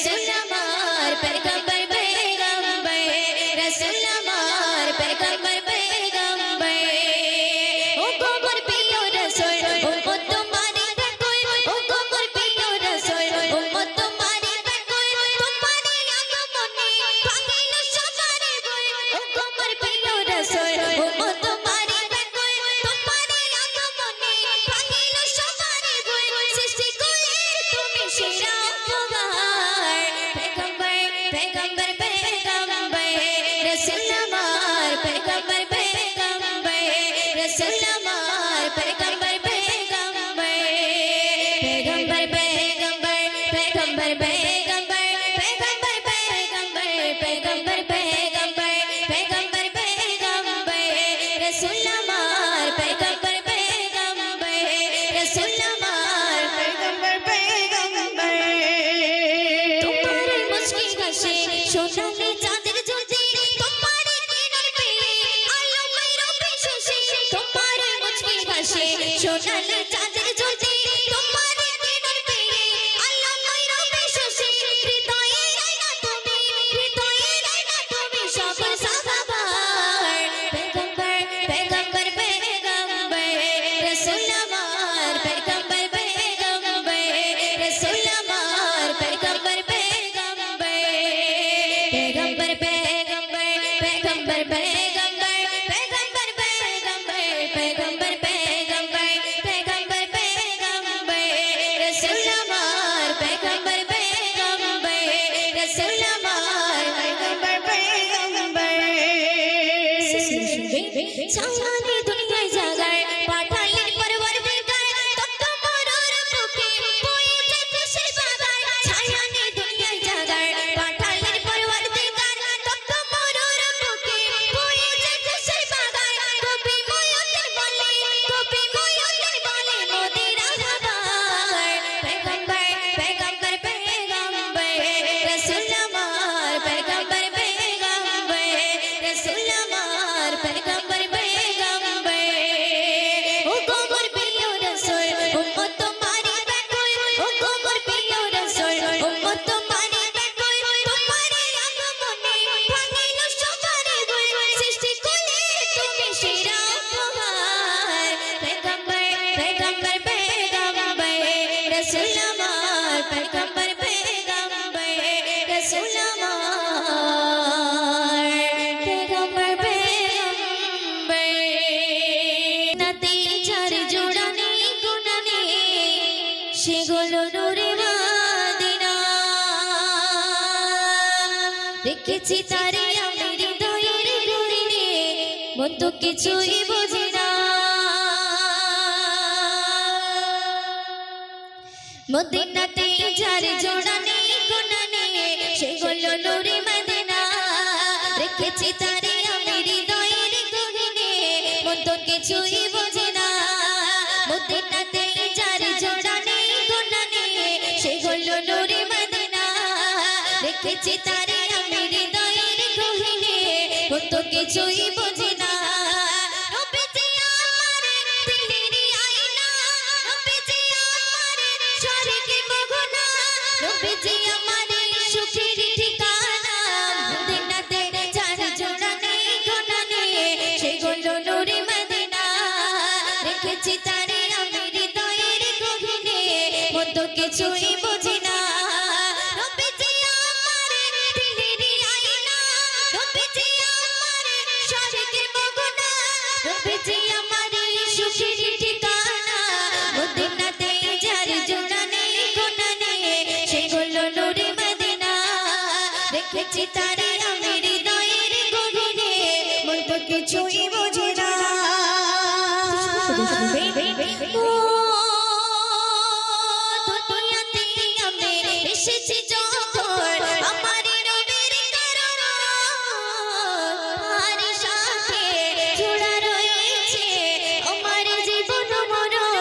रसूल अमार पैगंबर पैगंबर रसूल अमार पैगंबर पैगंबर ओ गोबर पियो रसूल उम्मत तुम्हारी बेकुल ओ गोबर पियो रसूल उम्मत तुम्हारी बेकुल तुम्हारी आगमने भागिल सवारे बोल ओ गोबर पियो रसूल उम्मत तुम्हारी बेकुल तुम्हारी आगमने भागिल सवारे बोल सृष्टि कोले তুমি সেরা উপহার पैगंबर पैगंबर पैगंबर रसूल अमार पैगंबर पैगंबर रसूल अमार पैगंबर पैगंबर पैगंबर पैगंबर पैगंबर पैगंबर पैगंबर पैगंबर पैगंबर पैगंबर पैगंबर रसूल अमार पैगंबर पैगंबर रसूल अमार पैगंबर पैगंबर तुम्हारे मुस्की हंसे सोनाली चांदर ज्योति तुम्हारे किरण पे आलो मेरो पेशे तुम्हारे मुस्की हंसे सोनाली चांदर ज्योति तुम्हारे किरण पे आलो मेरो पेशे हृदये रायना তুমি সকল সাহাবার पैगंबर पैगंबर पैगंबर रसूल अमार पैगंबर पैगंबर रसूल अमार पैगंबर पैगंबर पैगंबर पैगंबर पैगंबर पैगंबर पैगंबर पैगंबर पैगंबर पैगंबर पैगंबर रसूल अमार पैगंबर पैगंबर रसूल अमार पैगंबर पैगंबर सामने दुनिया जागार पाठालेर परवरदिगार तत्व मोरर बुके बोए जेते से बागार छायाने दुनिया जागार पाठालेर परवरदिगार तत्व मोरर बुके बोए जेते से बागार कवि मोयते बोले मोदी राहबार पैगंबर पैगंबर पैगंबर रसूल अमार पैगंबर पैगंबर रसूल अमार पैगंबर पैगंबर ओ गोबर पियो रसूल उम्मत तुम्हारी बेकुल ओ गोबर पियो रसूल उम्मत तुम्हारी बेकुल तुम्हारे आगमने भागिल सवारे बोल सृष्टि कोले তুমি সেরা উপহার पैगंबर पैगंबर पैगंबर रसूल अमार पैगंबर पैगंबर रसूल अमार पैगंबर पैगंबर নাতে চার জোড়ানে গুণানে সেগুলো নূরে মদিনা রেখেছি তারে আমি হৃদয়ের গহীনে মন তো কিছুই বোঝে না মদিনাতে চার জোড়ানে গুণানে সেগুলো নূরে মদিনা রেখেছি তারে আমি হৃদয়ের গহীনে মন তো কিছুই বোঝে না মদিনাতে চার জোড়ানে গুণানে সেগুলো নূরে মদিনা রেখেছি তারে আমি হৃদয়ের গহীনে মন তো কিছুই বোঝে না নবীজি আমার দিলের আয়না নবীজি আমার স্বর্গে মগনা নবীজি আমার সুখের ঠিকানা মদিনাতে চার জোড়ানে গুণানে সেগুলো নূরে মদিনা রেখেছি তারে আমি হৃদয়ের গহীনে মন তো কিছুই বোঝে না নবীজি আমার দিলের আয়না নবীজি আমার স্বর্গে মগনা নবীজি আমার সুখের ঠিকানা মদিনাতে চার জোড়ানে গুণানে সেগুলো নূরে মদিনা রেখেছি তারে আমি হৃদয়ের গহীনে মন তো কিছুই বোঝে না ও দুনিয়াতে আমি এসেছি যখন আমার নবীর কারণে আর সাথে জোড়া রয়েছে আমার জীবন মরণ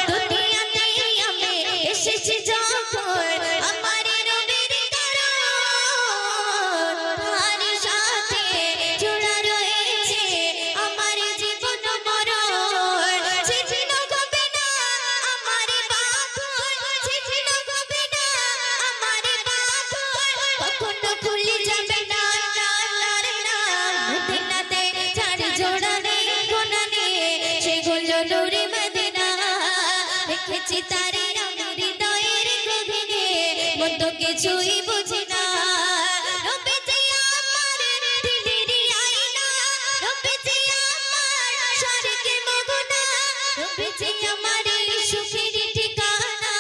দুনিয়াতে আমি এসেছি যখন আমার নবীর কারণে মতো কিছুই বুঝি না নবীজি আমার দিলেরই আয়না নবীজি আমার স্বর্গে মগনা নবীজি আমার সুখের ঠিকানা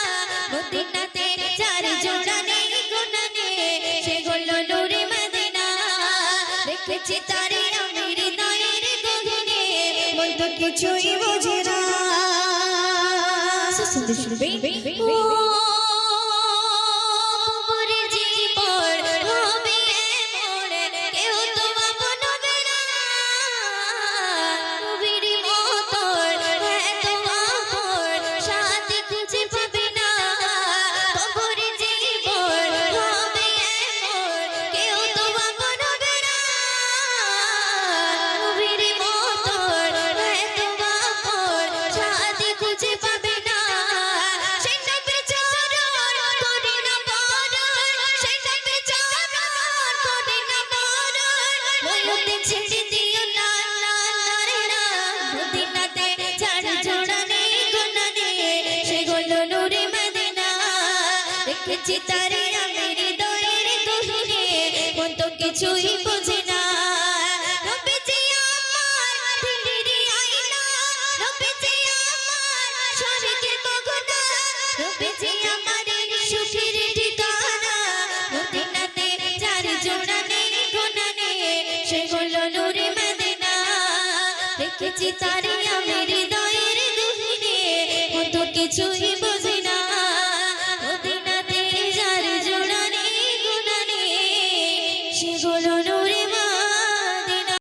মদিনাতে চার জোড়া নেই গুণা নেই সেগুলো নূরে মদিনা দেখেছি তারে আমি হৃদয়ের গহনে মন তো কিছুই বুঝে না সুন্দর শুনবে ও কবরে জীবন হবে এমন কেউ তো আপন হবে না নবীর মতো এত আপন সাথী খুঁজে পাবে না কবরে জীবন হবে এমন কেউ তো আপন হবে না নবীর মতো এত আপন সাথী খুঁজে পাবে না সেই নবী চরণ করে না বরণ সেই নবী চরণ করে না বরণ বলতে ছেড়ে দিও না না না না মদিনাতে চার জোড়া নেই গুণা নেই সেগুলো নূরে মদিনা দেখেছি তারে আমি হৃদয়ের গহনে মন তো কিছুই বোঝে না নবীজি আমার দিলেরই আয়না নবীজি আমার স্বর্গে মগনা নবীজি আমার সুখের ঠিকানা মদিনাতে চার জোড়া নেই গুণা নেই সেগুলো নূরে মদিনা দেখেছি তারে আমি হৃদয়ের গহনে মন তো কিছুই বোঝে না মদিনাতে চার জোড়া নেই গুণা নেই সেগুলো